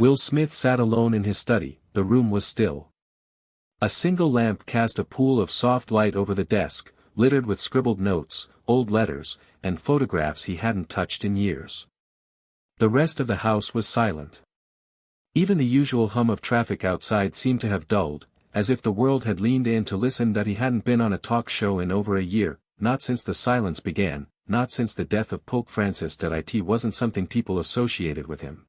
Will Smith sat alone in his study. The room was still. A single lamp cast a pool of soft light over the desk, littered with scribbled notes, old letters, and photographs he hadn't touched in years. The rest of the house was silent. Even the usual hum of traffic outside seemed to have dulled, as if the world had leaned in to listen that he hadn't been on a talk show in over a year, not since the silence began, not since the death of Pope Francis. That it wasn't something people associated with him.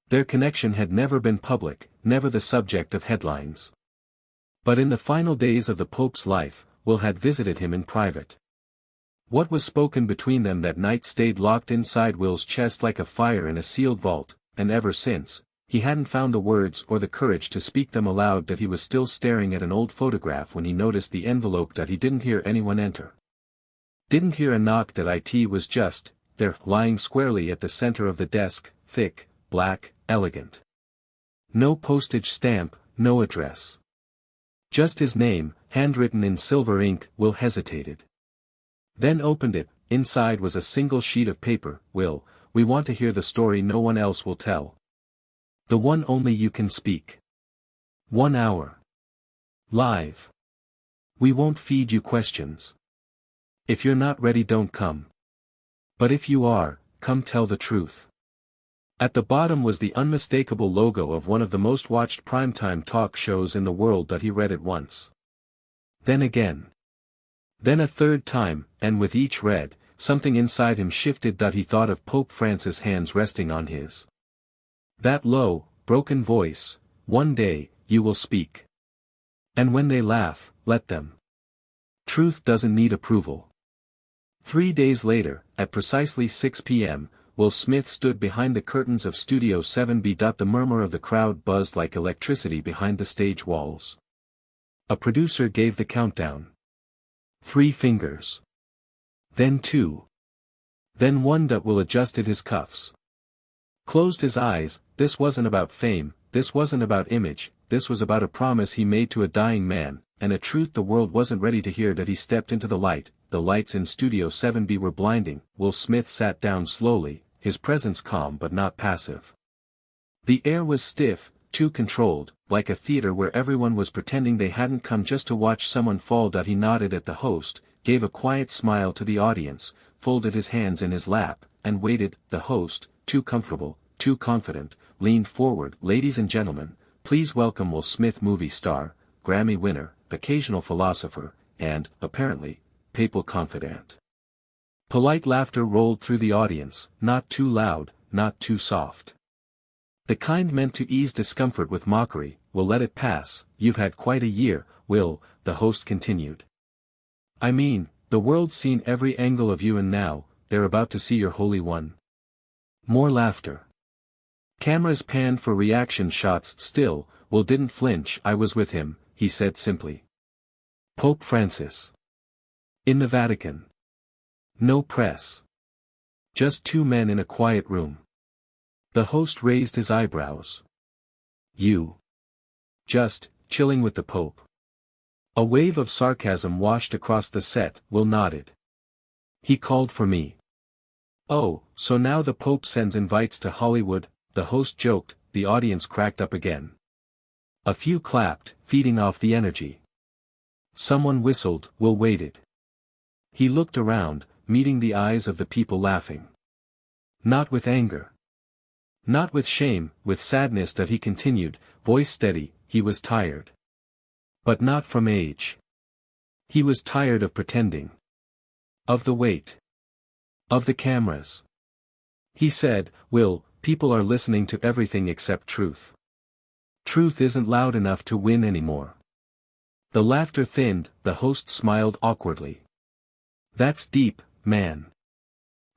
Their connection had never been public, never the subject of headlines. But in the final days of the Pope's life, Will had visited him in private. What was spoken between them that night stayed locked inside Will's chest like a fire in a sealed vault, and ever since, he hadn't found the words or the courage to speak them aloud. That he was still staring at an old photograph when he noticed the envelope. That he didn't hear anyone enter. Didn't hear a knock. That it was just there, lying squarely at the center of the desk, thick, black, elegant. No postage stamp, no address. Just his name, handwritten in silver ink. Will hesitated. Then opened it. Inside was a single sheet of paper. Will, we want to hear the story no one else will tell. The one only you can speak. 1 hour. Live. We won't feed you questions. If you're not ready, don't come. But if you are, come tell the truth. At the bottom was the unmistakable logo of one of the most watched primetime talk shows in the world. That he read it once. Then again. Then a third time, and with each read, something inside him shifted. He thought of Pope Francis' hands resting on his. That low, broken voice, one day, you will speak. And when they laugh, let them. Truth doesn't need approval. 3 days later, at precisely 6 p.m., Will Smith stood behind the curtains of Studio 7B. The murmur of the crowd buzzed like electricity behind the stage walls. A producer gave the countdown. 3 fingers. Then 2. Then 1. Will adjusted his cuffs. Closed his eyes. This wasn't about fame, this wasn't about image, this was about a promise he made to a dying man, and a truth the world wasn't ready to hear. He stepped into the light. The lights in Studio 7B were blinding. Will Smith sat down slowly, his presence calm but not passive. The air was stiff, too controlled, like a theater where everyone was pretending they hadn't come just to watch someone fall. He nodded at the host, gave a quiet smile to the audience, folded his hands in his lap, and waited. The host, too comfortable, too confident, leaned forward. Ladies and gentlemen, please welcome Will Smith, movie star, Grammy winner, occasional philosopher, and, apparently, papal confidant. Polite laughter rolled through the audience, not too loud, not too soft. The kind meant to ease discomfort with mockery. We'll let it pass, you've had quite a year, Will, the host continued. I mean, the world's seen every angle of you and now, they're about to see your Holy One. More laughter. Cameras panned for reaction shots. Still, Will didn't flinch. I was with him, he said simply. Pope Francis. In the Vatican. No press. Just 2 men in a quiet room. The host raised his eyebrows. You. Just, chilling with the Pope. A wave of sarcasm washed across the set. Will nodded. He called for me. Oh, so now the Pope sends invites to Hollywood, the host joked. The audience cracked up again. A few clapped, feeding off the energy. Someone whistled. Will waited. He looked around, meeting the eyes of the people laughing. Not with anger. Not with shame, with sadness. He continued, voice steady, he was tired. But not from age. He was tired of pretending. Of the wait. Of the cameras. He said, Will, people are listening to everything except truth. Truth isn't loud enough to win anymore. The laughter thinned. The host smiled awkwardly. That's deep, man.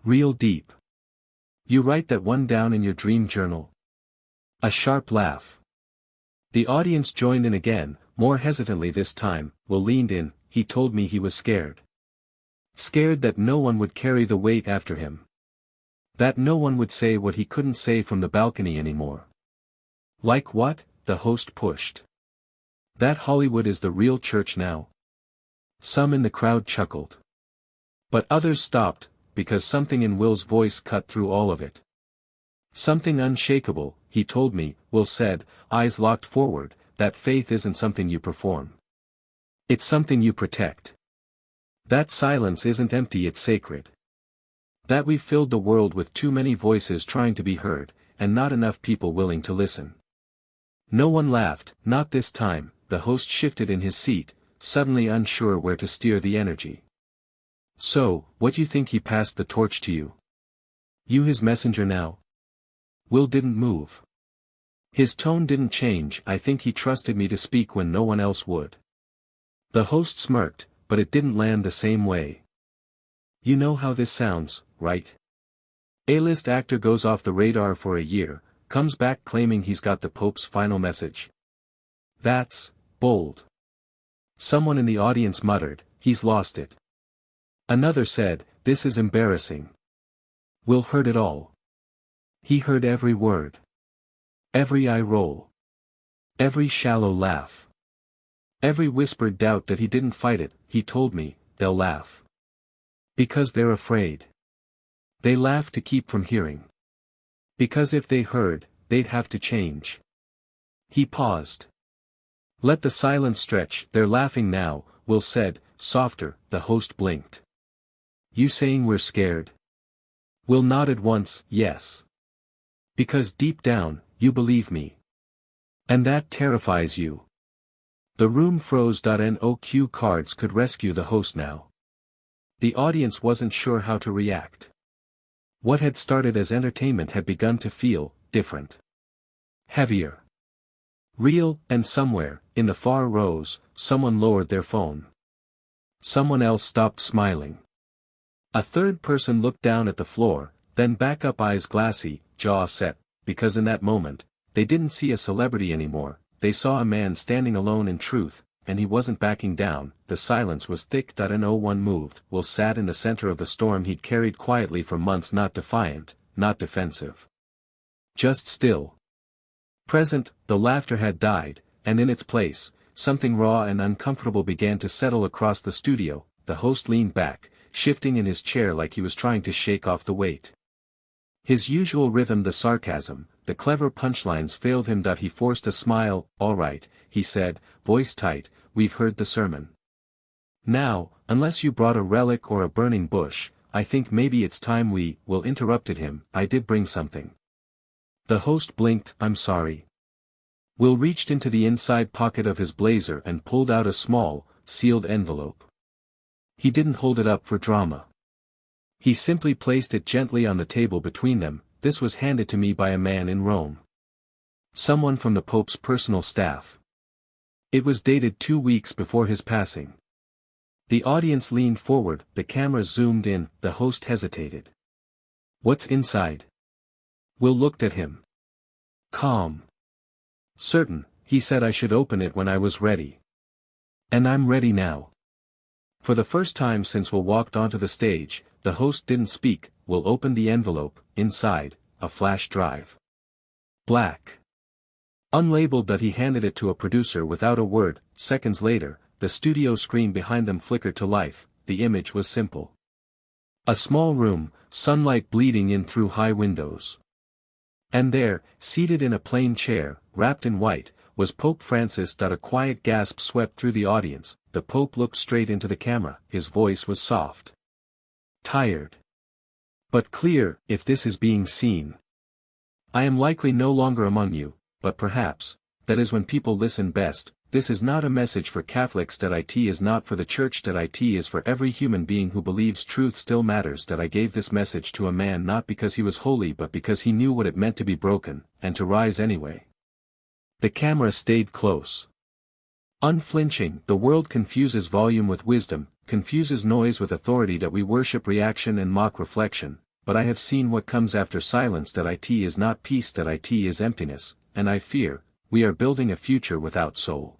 Real deep. You write that one down in your dream journal? A sharp laugh. The audience joined in again, more hesitantly this time. Will leaned in. He told me he was scared. Scared that no one would carry the weight after him. That no one would say what he couldn't say from the balcony anymore. Like what? The host pushed. That Hollywood is the real church now. Some in the crowd chuckled. But others stopped, because something in Will's voice cut through all of it. Something unshakable, he told me, Will said, eyes locked forward, that faith isn't something you perform. It's something you protect. That silence isn't empty, it's sacred. That we've filled the world with too many voices trying to be heard, and not enough people willing to listen. No one laughed, not this time. The host shifted in his seat, suddenly unsure where to steer the energy. So, what you think he passed the torch to you? You his messenger now? Will didn't move. His tone didn't change. I think he trusted me to speak when no one else would. The host smirked, but it didn't land the same way. You know how this sounds, right? A-list actor goes off the radar for a year, comes back claiming he's got the Pope's final message. That's bold. Someone in the audience muttered, he's lost it. Another said, this is embarrassing. Will heard it all. He heard every word. Every eye roll. Every shallow laugh. Every whispered doubt that he didn't fight it. He told me, they'll laugh. Because they're afraid. They laugh to keep from hearing. Because if they heard, they'd have to change. He paused. Let the silence stretch. They're laughing now, Will said, softer. The host blinked. You saying we're scared? Will nodded once, yes. Because deep down, you believe me. And that terrifies you. The room froze. No cue cards could rescue the host now. The audience wasn't sure how to react. What had started as entertainment had begun to feel different. Heavier. Real, and somewhere, in the far rows, someone lowered their phone. Someone else stopped smiling. A third person looked down at the floor, then back up, eyes glassy, jaw set, because in that moment, they didn't see a celebrity anymore, they saw a man standing alone in truth, and he wasn't backing down. The silence was thick. No one moved. Will sat in the center of the storm he'd carried quietly for months, not defiant, not defensive. Just still. Present. The laughter had died, and in its place, something raw and uncomfortable began to settle across the studio. The host leaned back, shifting in his chair like he was trying to shake off the weight. His usual rhythm, the sarcasm, the clever punchlines failed him. He forced a smile. All right, he said, voice tight, we've heard the sermon. Now, unless you brought a relic or a burning bush, I think maybe it's time we. Will interrupted him, I did bring something. The host blinked, I'm sorry. Will reached into the inside pocket of his blazer and pulled out a small, sealed envelope. He didn't hold it up for drama. He simply placed it gently on the table between them. This was handed to me by a man in Rome. Someone from the Pope's personal staff. It was dated 2 weeks before his passing. The audience leaned forward, the camera zoomed in, the host hesitated. What's inside? Will looked at him. Calm. Certain, he said I should open it when I was ready. And I'm ready now. For the first time since Will walked onto the stage, the host didn't speak. Will opened the envelope. Inside, a flash drive. Black. Unlabeled. He handed it to a producer without a word. Seconds later, the studio screen behind them flickered to life. The image was simple. A small room, sunlight bleeding in through high windows. And there, seated in a plain chair, wrapped in white, was Pope Francis. A quiet gasp swept through the audience. The Pope looked straight into the camera. His voice was soft. Tired. But clear. If this is being seen. I am likely no longer among you, but perhaps, that is when people listen best. This is not a message for Catholics. It is not for the Church. It is for every human being who believes truth still matters. I gave this message to a man not because he was holy but because he knew what it meant to be broken, and to rise anyway. The camera stayed close. Unflinching. The world confuses volume with wisdom, confuses noise with authority. We worship reaction and mock reflection, but I have seen what comes after silence. It is not peace. It is emptiness, and I fear, we are building a future without soul.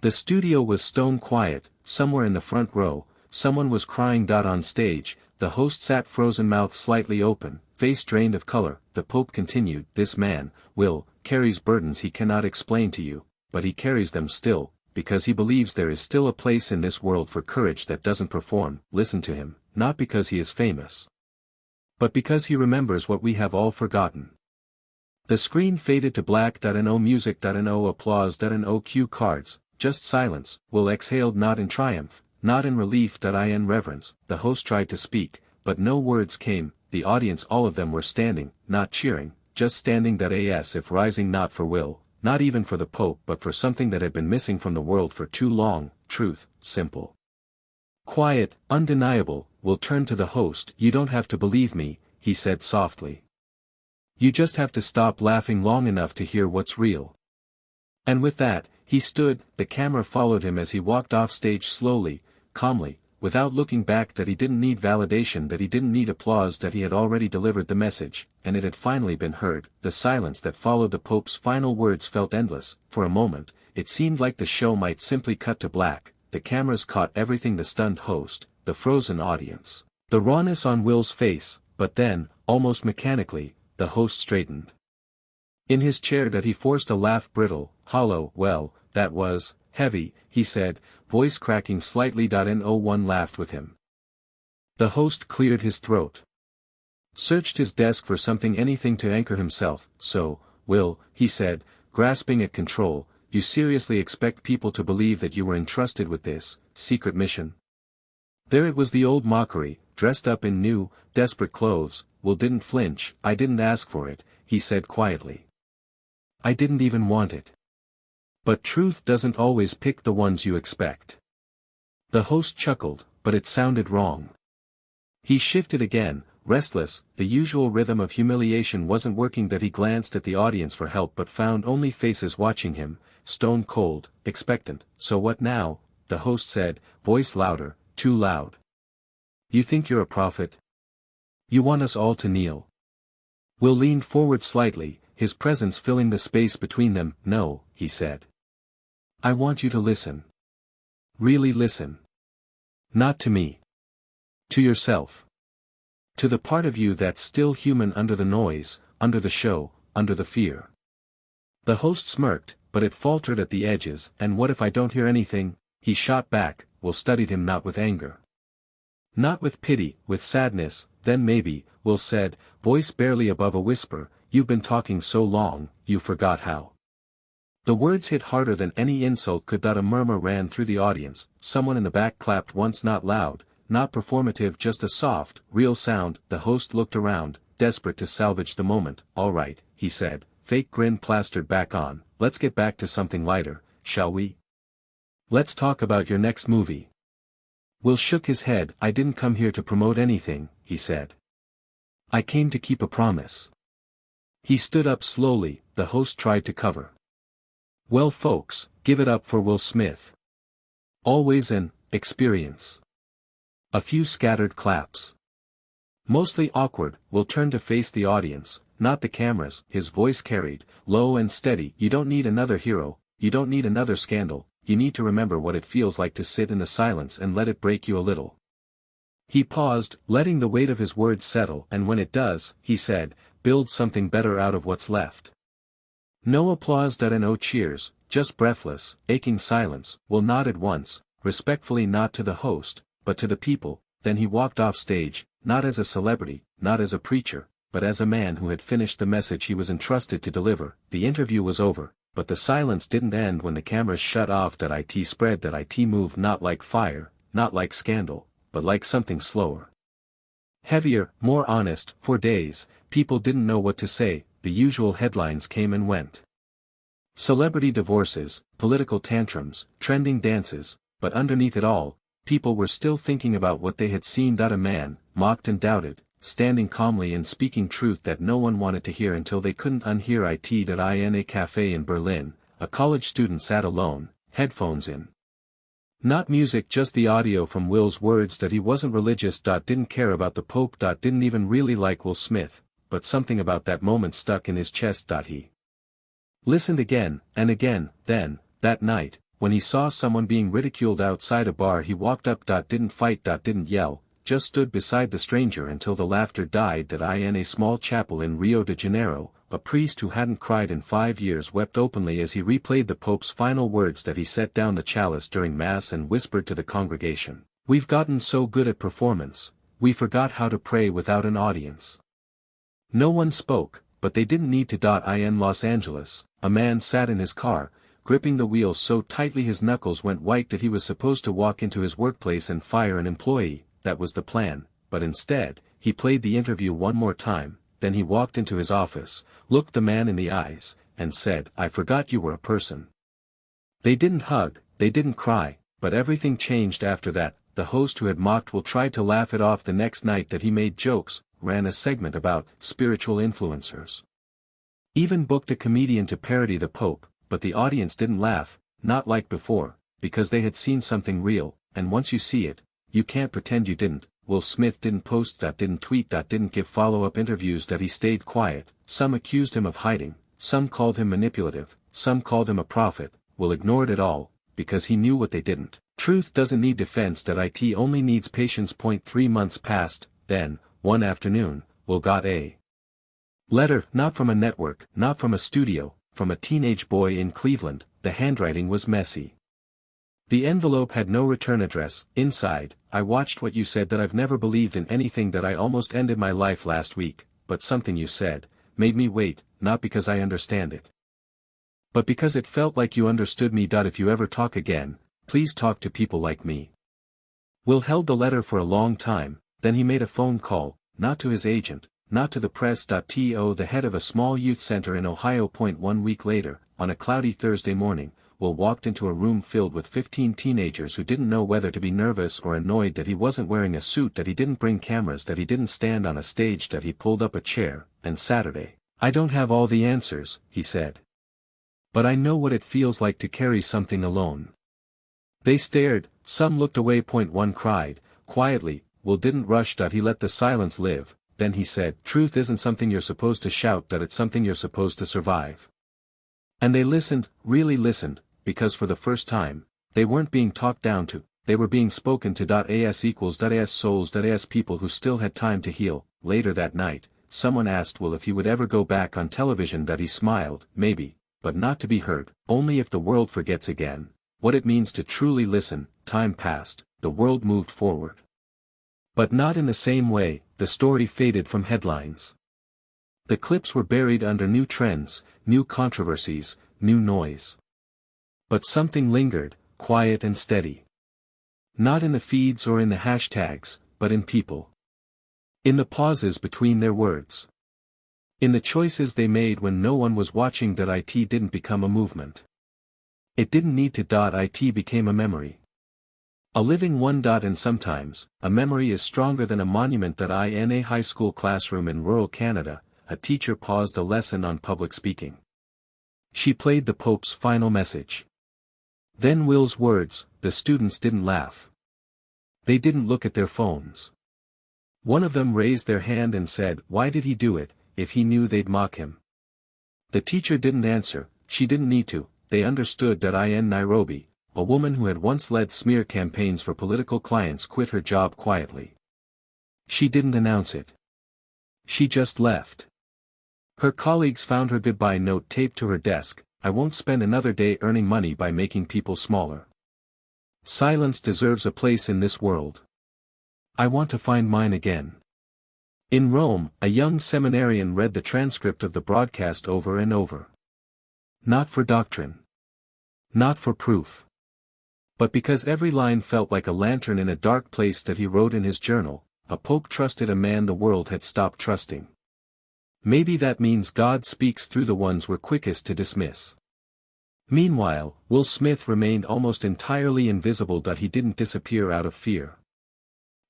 The studio was stone quiet. Somewhere in the front row, someone was crying. On stage, the host sat frozen, mouth slightly open, face drained of color. The Pope continued, this man, Will, carries burdens he cannot explain to you, but he carries them still, because he believes there is still a place in this world for courage that doesn't perform. Listen to him, not because he is famous, but because he remembers what we have all forgotten. The screen faded to black. No music. No applause. No cue cards, just silence. Will exhaled, not in triumph, not in relief. In reverence. The host tried to speak, but no words came. The audience, all of them, were standing, not cheering, just standing. As if rising not for Will, not even for the Pope, but for something that had been missing from the world for too long. Truth, simple, quiet, undeniable. Will turned to the host. You don't have to believe me, he said softly. You just have to stop laughing long enough to hear what's real. And with that, he stood. The camera followed him as he walked off stage slowly, calmly, without looking back. He didn't need validation, he didn't need applause, he had already delivered the message, and it had finally been heard. The silence that followed the Pope's final words felt endless. For a moment, it seemed like the show might simply cut to black. The cameras caught everything: the stunned host, the frozen audience, the rawness on Will's face. But then, almost mechanically, the host straightened in his chair. He forced a laugh, brittle, hollow. Well, that was heavy, he said, voice cracking slightly. No one laughed with him. The host cleared his throat, searched his desk for something, anything to anchor himself. So, Will, he said, grasping at control, you seriously expect people to believe that you were entrusted with this secret mission? There it was, the old mockery, dressed up in new, desperate clothes. Will didn't flinch. I didn't ask for it, he said quietly. I didn't even want it. But truth doesn't always pick the ones you expect. The host chuckled, but it sounded wrong. He shifted again, restless. The usual rhythm of humiliation wasn't working. He glanced at the audience for help, but found only faces watching him, stone cold, expectant. So what now? The host said, voice louder, too loud. You think you're a prophet? You want us all to kneel? Will leaned forward slightly, his presence filling the space between them. No, he said. I want you to listen. Really listen. Not to me. To yourself. To the part of you that's still human under the noise, under the show, under the fear. The host smirked, but it faltered at the edges. And what if I don't hear anything? He shot back. Will studied him, not with anger, not with pity, with sadness. Then maybe, Will said, voice barely above a whisper, you've been talking so long, you forgot how. The words hit harder than any insult could. A murmur ran through the audience. Someone in the back clapped once, not loud, not performative, just a soft, real sound. The host looked around, desperate to salvage the moment. All right, he said, fake grin plastered back on, let's get back to something lighter, shall we? Let's talk about your next movie. Will shook his head. I didn't come here to promote anything, he said. I came to keep a promise. He stood up slowly. The host tried to cover. Well folks, give it up for Will Smith. Always an experience. A few scattered claps. Mostly awkward. Will turned to face the audience, not the cameras. His voice carried, low and steady. You don't need another hero, you don't need another scandal. You need to remember what it feels like to sit in the silence and let it break you a little. He paused, letting the weight of his words settle. And when it does, he said, build something better out of what's left. No applause. No cheers, just breathless, aching silence. Will nodded once, respectfully, not to the host, but to the people. Then he walked off stage, not as a celebrity, not as a preacher, but as a man who had finished the message he was entrusted to deliver. The interview was over. But the silence didn't end when the cameras shut off. It spread. It moved, not like fire, not like scandal, but like something slower. Heavier, more honest. For days, people didn't know what to say. The usual headlines came and went. Celebrity divorces, political tantrums, trending dances, but underneath it all, people were still thinking about what they had seen. A man, mocked and doubted, standing calmly and speaking truth that no one wanted to hear until they couldn't unhear it. In a cafe in Berlin, a college student sat alone, headphones in. Not music, just the audio from Will's words. He wasn't religious. Didn't care about the Pope. Didn't even really like Will Smith, but something about that moment stuck in his chest. He listened again, and again. Then, that night, when he saw someone being ridiculed outside a bar, he walked up. Didn't fight. Didn't yell. Just stood beside the stranger until the laughter died. In a small chapel in Rio de Janeiro, a priest who hadn't cried in 5 years wept openly as he replayed the Pope's final words. He set down the chalice during Mass and whispered to the congregation, we've gotten so good at performance, we forgot how to pray without an audience. No one spoke, but they didn't need to. In Los Angeles, a man sat in his car, gripping the wheel so tightly his knuckles went white that he was supposed to walk into his workplace and fire an employee. That was the plan, but instead, he played the interview one more time, then he walked into his office, looked the man in the eyes, and said, "I forgot you were a person." They didn't hug, they didn't cry, but everything changed after that. The host who had mocked Will tried to laugh it off the next night that he made jokes, ran a segment about spiritual influencers. Even booked a comedian to parody the Pope, but the audience didn't laugh, not like before, because they had seen something real, and once you see it, you can't pretend you didn't. Will Smith didn't post that, didn't tweet that, didn't give follow-up interviews that. He stayed quiet. Some accused him of hiding, some called him manipulative, some called him a prophet. Will ignored it all, because he knew what they didn't. Truth doesn't need defense. It only needs patience. 3 months passed, then, one afternoon, Will got a letter, not from a network, not from a studio, from a teenage boy in Cleveland. The handwriting was messy. The envelope had no return address. Inside, "I watched what you said, that I've never believed in anything, that I almost ended my life last week, but something you said made me wait, not because I understand it, but because it felt like you understood me. If you ever talk again, please talk to people like me." Will held the letter for a long time, then he made a phone call, not to his agent, not to the press. The head of a small youth center in Ohio. 1 week later, on a cloudy Thursday morning, Will walked into a room filled with 15 teenagers who didn't know whether to be nervous or annoyed that he wasn't wearing a suit, that he didn't bring cameras, that he didn't stand on a stage, that he pulled up a chair. And Saturday, "I don't have all the answers," he said, "but I know what it feels like to carry something alone." They stared, some looked away. One cried, quietly. Will didn't rush. He let the silence live. Then he said, "Truth isn't something you're supposed to shout, that it's something you're supposed to survive." And they listened, really listened, because for the first time, they weren't being talked down to, they were being spoken to. As souls, as people who still had time to heal. Later that night, someone asked Will if he would ever go back on television. He smiled, "Maybe, but not to be heard, only if the world forgets again what it means to truly listen." Time passed, the world moved forward. But not in the same way. The story faded from headlines. The clips were buried under new trends, new controversies, new noise. But something lingered, quiet and steady. Not in the feeds or in the hashtags, but in people. In the pauses between their words. In the choices they made when no one was watching. It didn't become a movement. It didn't need to. It became a memory. A living one. And sometimes, a memory is stronger than a monument. In a high school classroom in rural Canada, a teacher paused a lesson on public speaking. She played the Pope's final message. Then Will's words. The students didn't laugh. They didn't look at their phones. One of them raised their hand and said, "Why did he do it, if he knew they'd mock him?" The teacher didn't answer. She didn't need to. They understood. In Nairobi, a woman who had once led smear campaigns for political clients quit her job quietly. She didn't announce it. She just left. Her colleagues found her goodbye note taped to her desk. "I won't spend another day earning money by making people smaller. Silence deserves a place in this world. I want to find mine again." In Rome, a young seminarian read the transcript of the broadcast over and over. Not for doctrine. Not for proof. But because every line felt like a lantern in a dark place. He wrote in his journal, "A pope trusted a man the world had stopped trusting." Maybe that means God speaks through the ones we're quickest to dismiss. Meanwhile, Will Smith remained almost entirely invisible. He didn't disappear out of fear.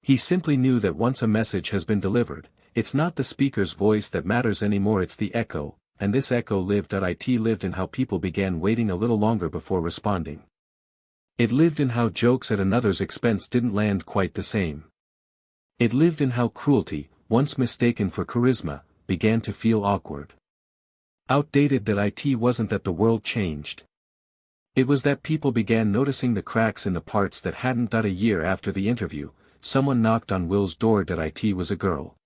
He simply knew that once a message has been delivered, it's not the speaker's voice that matters anymore, it's the echo, and this echo lived in how people began waiting a little longer before responding. It lived in how jokes at another's expense didn't land quite the same. It lived in how cruelty, once mistaken for charisma, began to feel awkward. Outdated. It wasn't that the world changed. It was that people began noticing the cracks in the parts that hadn't. A year after the interview, someone knocked on Will's door. It was a girl.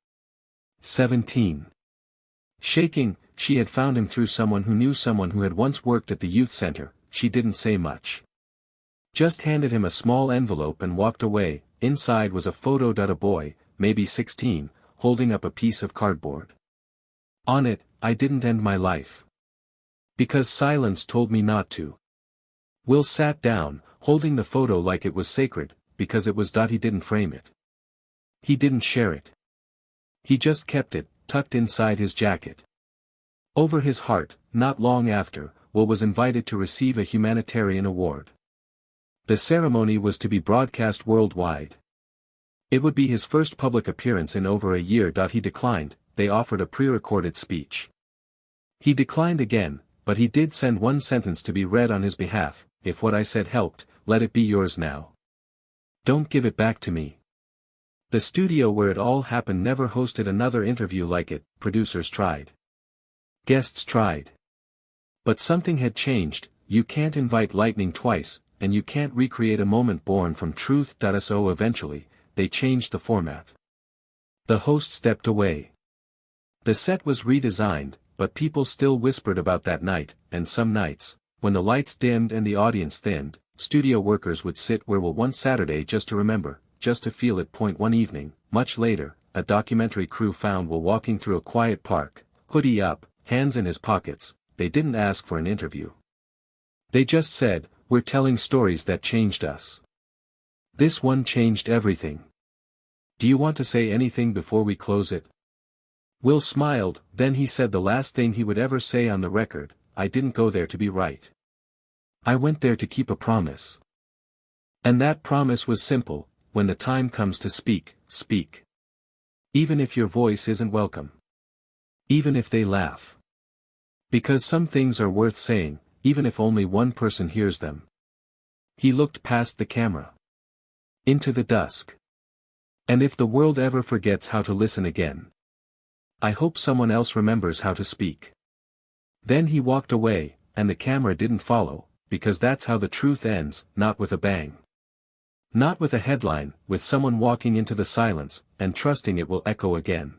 17. Shaking, she had found him through someone who knew someone who had once worked at the youth center. She didn't say much. Just handed him a small envelope and walked away. Inside was a photo. A boy, maybe 16, holding up a piece of cardboard. On it, I didn't end my life. Because silence told me not to. Will sat down, holding the photo like it was sacred, because it was. He didn't frame it. He didn't share it. He just kept it, tucked inside his jacket. Over his heart, not long after, Will was invited to receive a humanitarian award. The ceremony was to be broadcast worldwide. It would be his first public appearance in over a year. He declined. They offered a pre-recorded speech. He declined again, but he did send one sentence to be read on his behalf: "If what I said helped, let it be yours now. Don't give it back to me." The studio where it all happened never hosted another interview like it. Producers tried. Guests tried. But something had changed. You can't invite lightning twice, and you can't recreate a moment born from truth. So eventually, they changed the format. The host stepped away. The set was redesigned, but people still whispered about that night, and some nights, when the lights dimmed and the audience thinned, studio workers would sit where Will one Saturday just to remember, just to feel it. One evening, much later, a documentary crew found Will walking through a quiet park, hoodie up, hands in his pockets. They didn't ask for an interview. They just said, "We're telling stories that changed us. This one changed everything. Do you want to say anything before we close it?" Will smiled, then he said the last thing he would ever say on the record: "I didn't go there to be right. I went there to keep a promise. And that promise was simple: when the time comes to speak, speak. Even if your voice isn't welcome. Even if they laugh. Because some things are worth saying, even if only one person hears them." He looked past the camera. Into the dusk. "And if the world ever forgets how to listen again, I hope someone else remembers how to speak." Then he walked away, and the camera didn't follow, because that's how the truth ends, not with a bang. Not with a headline, with someone walking into the silence, and trusting it will echo again.